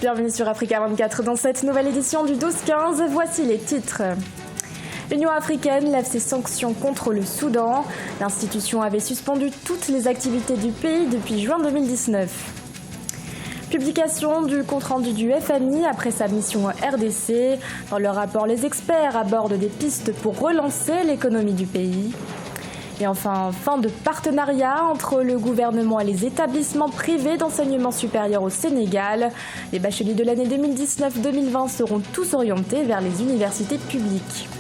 Bienvenue sur Africa 24 dans cette nouvelle édition du 12-15. Voici les titres. L'Union africaine lève ses sanctions contre le Soudan. L'institution avait suspendu toutes les activités du pays depuis juin 2019. Publication du compte-rendu du FMI après sa mission RDC. Dans leur rapport, les experts abordent des pistes pour relancer l'économie du pays. Et enfin, fin de partenariat entre le gouvernement et les établissements privés d'enseignement supérieur au Sénégal. Les bacheliers de l'année 2019-2020 seront tous orientés vers les universités publiques.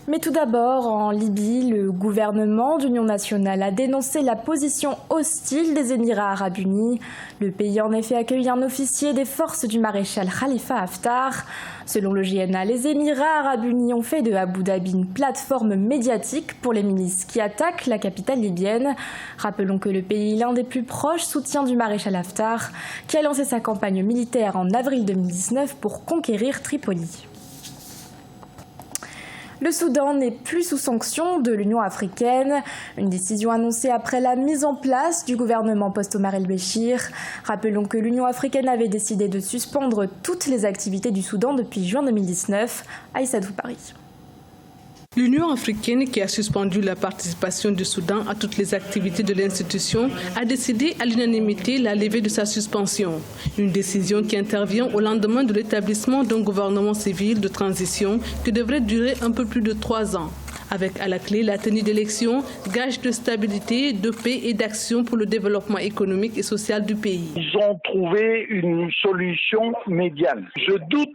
Mais tout d'abord, en Libye, le gouvernement d'union nationale a dénoncé la position hostile des Émirats arabes unis. Le pays a en effet accueilli un officier des forces du maréchal Khalifa Haftar. Selon le JNA, les Émirats arabes unis ont fait de Abu Dhabi une plateforme médiatique pour les milices qui attaquent la capitale libyenne. Rappelons que le pays est l'un des plus proches soutiens du maréchal Haftar, qui a lancé sa campagne militaire en avril 2019 pour conquérir Tripoli. Le Soudan n'est plus sous sanction de l'Union africaine. Une décision annoncée après la mise en place du gouvernement post-Omar el-Béchir. Rappelons que l'Union africaine avait décidé de suspendre toutes les activités du Soudan depuis juin 2019. Aïssatou Paris. L'Union africaine, qui a suspendu la participation du Soudan à toutes les activités de l'institution, a décidé à l'unanimité la levée de sa suspension. Une décision qui intervient au lendemain de l'établissement d'un gouvernement civil de transition qui devrait durer un peu plus de 3 ans. Avec à la clé la tenue d'élections, gage de stabilité, de paix et d'action pour le développement économique et social du pays. Ils ont trouvé une solution médiane. Je doute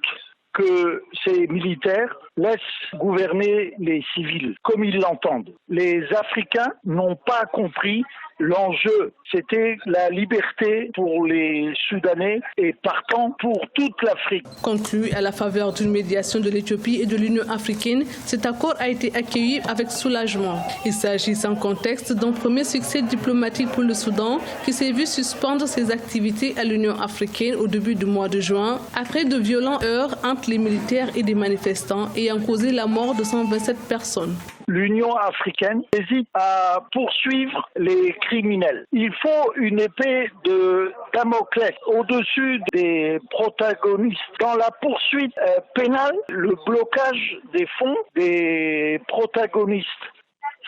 que ces militaires laissent gouverner les civils comme ils l'entendent. Les Africains n'ont pas compris l'enjeu. C'était la liberté pour les Soudanais et partant pour toute l'Afrique. Conclu à la faveur d'une médiation de l'Éthiopie et de l'Union africaine, cet accord a été accueilli avec soulagement. Il s'agit sans contexte d'un premier succès diplomatique pour le Soudan qui s'est vu suspendre ses activités à l'Union africaine au début du mois de juin après de violents heurts entre les militaires et des manifestants ayant causé la mort de 127 personnes. L'Union africaine hésite à poursuivre les criminels. Il faut une épée de Damoclès au-dessus des protagonistes. Dans la poursuite pénale, le blocage des fonds des protagonistes.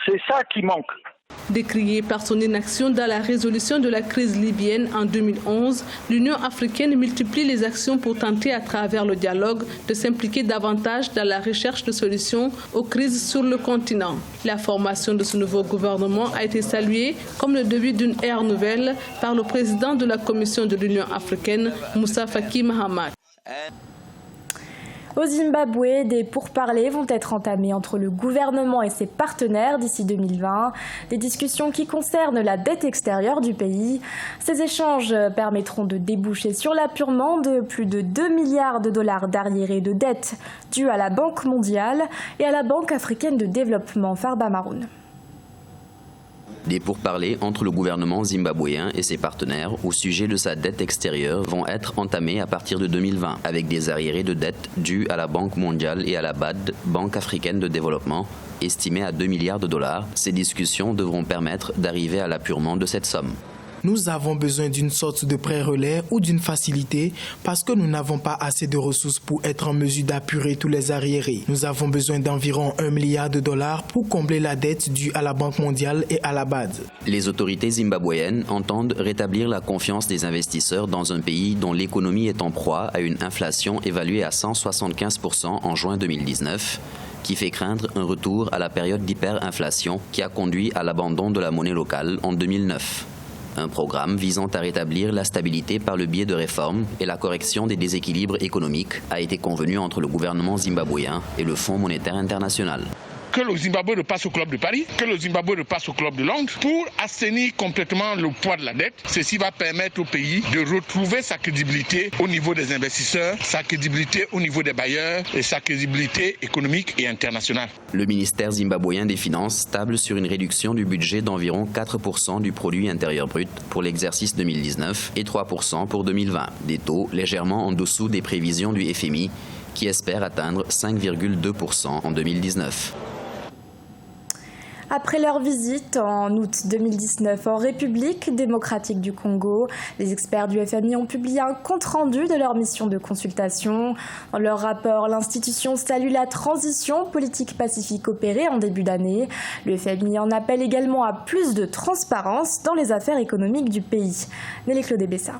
C'est ça qui manque. Décriée par son inaction dans la résolution de la crise libyenne en 2011, l'Union africaine multiplie les actions pour tenter à travers le dialogue de s'impliquer davantage dans la recherche de solutions aux crises sur le continent. La formation de ce nouveau gouvernement a été saluée comme le début d'une ère nouvelle par le président de la Commission de l'Union africaine, Moussa Faki Mahamat. Au Zimbabwe, des pourparlers vont être entamés entre le gouvernement et ses partenaires d'ici 2020. Des discussions qui concernent la dette extérieure du pays. Ces échanges permettront de déboucher sur l'apurement de plus de 2 milliards de dollars d'arriérés de dette dus à la Banque mondiale et à la Banque africaine de développement, Farba Maroun. Des pourparlers entre le gouvernement zimbabwéen et ses partenaires au sujet de sa dette extérieure vont être entamés à partir de 2020 avec des arriérés de dette dus à la Banque mondiale et à la BAD, Banque africaine de développement, estimés à 2 milliards de dollars. Ces discussions devront permettre d'arriver à l'apurement de cette somme. Nous avons besoin d'une sorte de pré-relais ou d'une facilité parce que nous n'avons pas assez de ressources pour être en mesure d'apurer tous les arriérés. Nous avons besoin d'environ 1 milliard de dollars pour combler la dette due à la Banque mondiale et à la BAD. Les autorités zimbabwéennes entendent rétablir la confiance des investisseurs dans un pays dont l'économie est en proie à une inflation évaluée à 175% en juin 2019. Qui fait craindre un retour à la période d'hyperinflation qui a conduit à l'abandon de la monnaie locale en 2009. Un programme visant à rétablir la stabilité par le biais de réformes et la correction des déséquilibres économiques a été convenu entre le gouvernement zimbabwéen et le Fonds monétaire international. Que le Zimbabwe repasse au club de Paris, que le Zimbabwe repasse au club de Londres pour assainir complètement le poids de la dette. Ceci va permettre au pays de retrouver sa crédibilité au niveau des investisseurs, sa crédibilité au niveau des bailleurs et sa crédibilité économique et internationale. Le ministère zimbabwéen des Finances table sur une réduction du budget d'environ 4% du produit intérieur brut pour l'exercice 2019 et 3% pour 2020, des taux légèrement en dessous des prévisions du FMI qui espère atteindre 5,2% en 2019. Après leur visite en août 2019 en République démocratique du Congo, les experts du FMI ont publié un compte-rendu de leur mission de consultation. Dans leur rapport, l'institution salue la transition politique pacifique opérée en début d'année. Le FMI en appelle également à plus de transparence dans les affaires économiques du pays. Nelly Claude Bessa.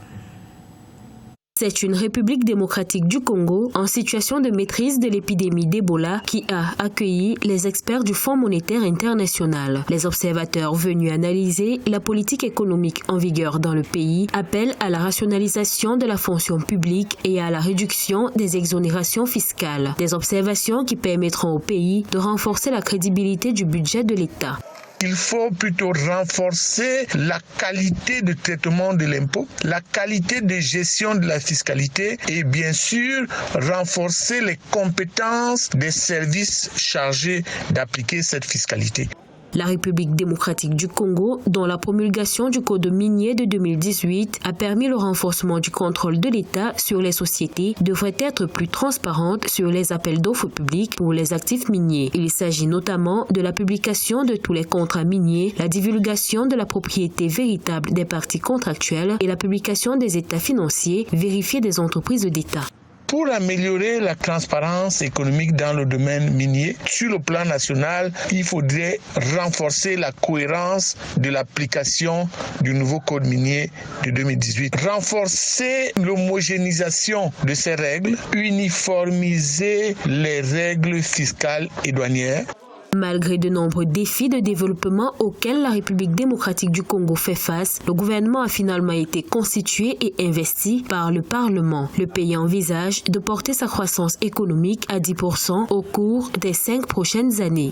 C'est une République démocratique du Congo en situation de maîtrise de l'épidémie d'Ebola qui a accueilli les experts du Fonds monétaire international. Les observateurs venus analyser la politique économique en vigueur dans le pays appellent à la rationalisation de la fonction publique et à la réduction des exonérations fiscales. Des observations qui permettront au pays de renforcer la crédibilité du budget de l'État. Il faut plutôt renforcer la qualité de traitement de l'impôt, la qualité de gestion de la fiscalité et bien sûr renforcer les compétences des services chargés d'appliquer cette fiscalité. La République démocratique du Congo, dont la promulgation du Code minier de 2018 a permis le renforcement du contrôle de l'État sur les sociétés, devrait être plus transparente sur les appels d'offres publics pour les actifs miniers. Il s'agit notamment de la publication de tous les contrats miniers, la divulgation de la propriété véritable des parties contractuelles et la publication des états financiers vérifiés des entreprises d'État. Pour améliorer la transparence économique dans le domaine minier, sur le plan national, il faudrait renforcer la cohérence de l'application du nouveau code minier de 2018, renforcer l'homogénéisation de ces règles, uniformiser les règles fiscales et douanières. Malgré de nombreux défis de développement auxquels la République démocratique du Congo fait face, le gouvernement a finalement été constitué et investi par le Parlement. Le pays envisage de porter sa croissance économique à 10% au cours des 5 prochaines années.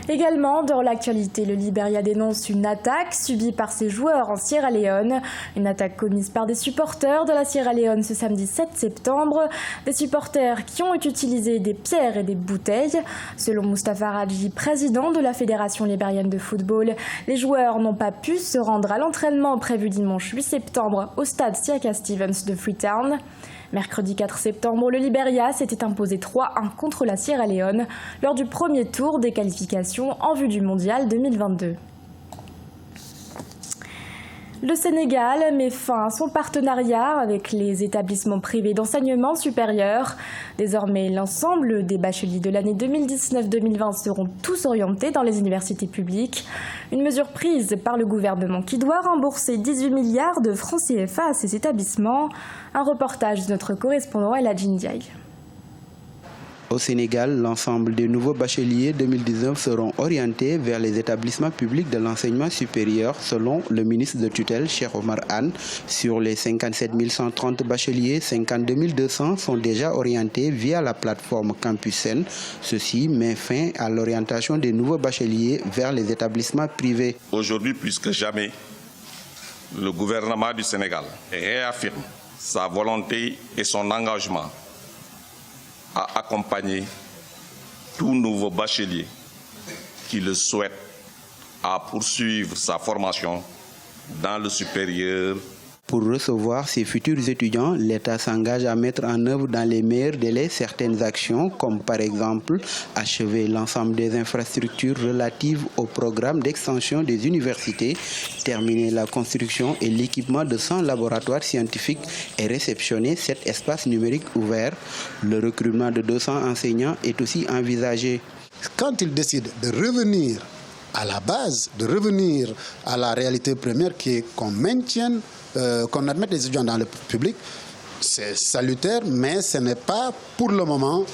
Également, dans l'actualité, le Libéria dénonce une attaque subie par ses joueurs en Sierra Leone. Une attaque commise par des supporters de la Sierra Leone ce samedi 7 septembre. Des supporters qui ont utilisé des pierres et des bouteilles. Selon Moustapha Radji, président de la Fédération libérienne de football, les joueurs n'ont pas pu se rendre à l'entraînement prévu dimanche 8 septembre au stade Siaka Stevens de Freetown. Mercredi 4 septembre, le Libéria s'était imposé 3-1 contre la Sierra Leone lors du premier tour des qualifications en vue du Mondial 2022. Le Sénégal met fin à son partenariat avec les établissements privés d'enseignement supérieur. Désormais, l'ensemble des bacheliers de l'année 2019-2020 seront tous orientés dans les universités publiques. Une mesure prise par le gouvernement qui doit rembourser 18 milliards de francs CFA à ces établissements. Un reportage de notre correspondant Eladji Ndiaye. Au Sénégal, l'ensemble des nouveaux bacheliers 2019 seront orientés vers les établissements publics de l'enseignement supérieur selon le ministre de tutelle, Cheikh Omar Anne. Sur les 57 130 bacheliers, 52 200 sont déjà orientés via la plateforme Campusen. Ceci met fin à l'orientation des nouveaux bacheliers vers les établissements privés. Aujourd'hui, plus que jamais, le gouvernement du Sénégal réaffirme sa volonté et son engagement à accompagner tout nouveau bachelier qui le souhaite à poursuivre sa formation dans le supérieur. Pour recevoir ces futurs étudiants, l'État s'engage à mettre en œuvre dans les meilleurs délais certaines actions, comme par exemple achever l'ensemble des infrastructures relatives au programme d'extension des universités, terminer la construction et l'équipement de 100 laboratoires scientifiques et réceptionner 7 espaces numériques ouverts. Le recrutement de 200 enseignants est aussi envisagé. Quand ils décident de revenir à la base, de revenir à la réalité première qui est qu'on maintienne, qu'on admette les étudiants dans le public, c'est salutaire, mais ce n'est pas pour le moment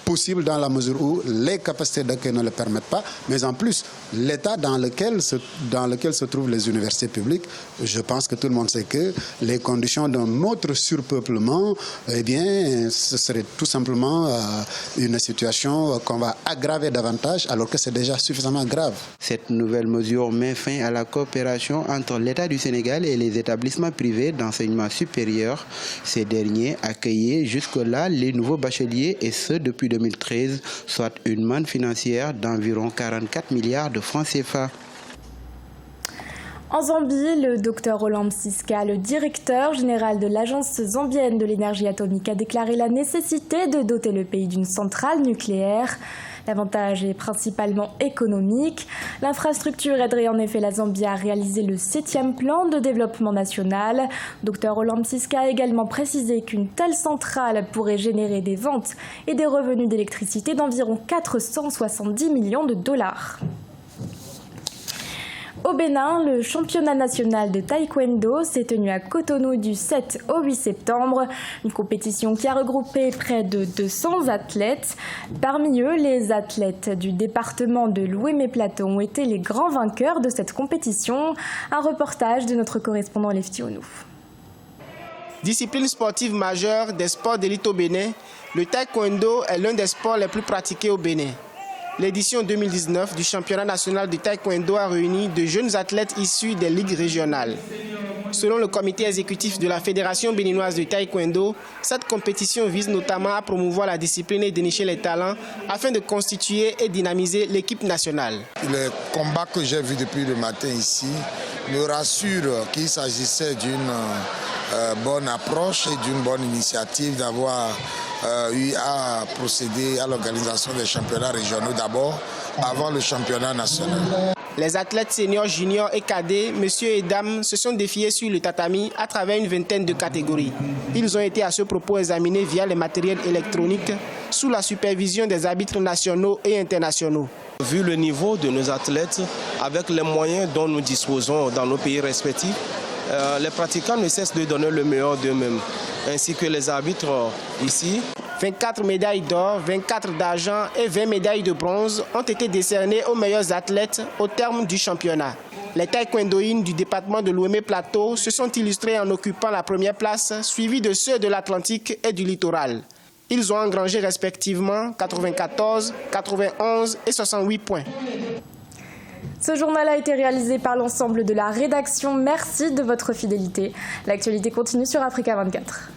possible dans la mesure où les capacités d'accueil ne le permettent pas, mais en plus, l'état dans lequel se trouvent les universités publiques, je pense que tout le monde sait que les conditions d'un autre surpeuplement, eh bien, ce serait tout simplement une situation qu'on va aggraver davantage, alors que c'est déjà suffisamment grave. Cette nouvelle mesure met fin à la coopération entre l'État du Sénégal et les établissements privés d'enseignement supérieur. Ces derniers accueillaient jusque-là les nouveaux bacheliers et ce depuis 2013, soit une manne financière d'environ 44 milliards de francs CFA. En Zambie, le Dr Roland Msiska, le directeur général de l'Agence zambienne de l'énergie atomique, a déclaré la nécessité de doter le pays d'une centrale nucléaire. L'avantage est principalement économique. L'infrastructure aiderait en effet la Zambie à réaliser le 7e plan de développement national. Dr Roland Siska a également précisé qu'une telle centrale pourrait générer des ventes et des revenus d'électricité d'environ 470 millions de dollars. Au Bénin, le championnat national de taekwondo s'est tenu à Cotonou du 7 au 8 septembre. Une compétition qui a regroupé près de 200 athlètes. Parmi eux, les athlètes du département de l'Ouémé-Plateau ont été les grands vainqueurs de cette compétition. Un reportage de notre correspondant Lefty Onou. Discipline sportive majeure des sports d'élite au Bénin, le taekwondo est l'un des sports les plus pratiqués au Bénin. L'édition 2019 du championnat national de taekwondo a réuni de jeunes athlètes issus des ligues régionales. Selon le comité exécutif de la Fédération béninoise de taekwondo, cette compétition vise notamment à promouvoir la discipline et dénicher les talents afin de constituer et dynamiser l'équipe nationale. Le combat que j'ai vu depuis le matin ici me rassure qu'il s'agissait d'une bonne approche et d'une bonne initiative d'avoir eu à procéder à l'organisation des championnats régionaux d'abord, avant le championnat national. Les athlètes seniors, juniors et cadets, messieurs et dames, se sont défiés sur le tatami à travers une vingtaine de catégories. Ils ont été à ce propos examinés via les matériels électroniques sous la supervision des arbitres nationaux et internationaux. Vu le niveau de nos athlètes, avec les moyens dont nous disposons dans nos pays respectifs, les pratiquants ne cessent de donner le meilleur d'eux-mêmes, ainsi que les arbitres ici. 24 médailles d'or, 24 d'argent et 20 médailles de bronze ont été décernées aux meilleurs athlètes au terme du championnat. Les taekwondoïnes du département de l'Ouémé-Plateau se sont illustrés en occupant la première place, suivis de ceux de l'Atlantique et du littoral. Ils ont engrangé respectivement 94, 91 et 68 points. Ce journal a été réalisé par l'ensemble de la rédaction. Merci de votre fidélité. L'actualité continue sur Africa 24.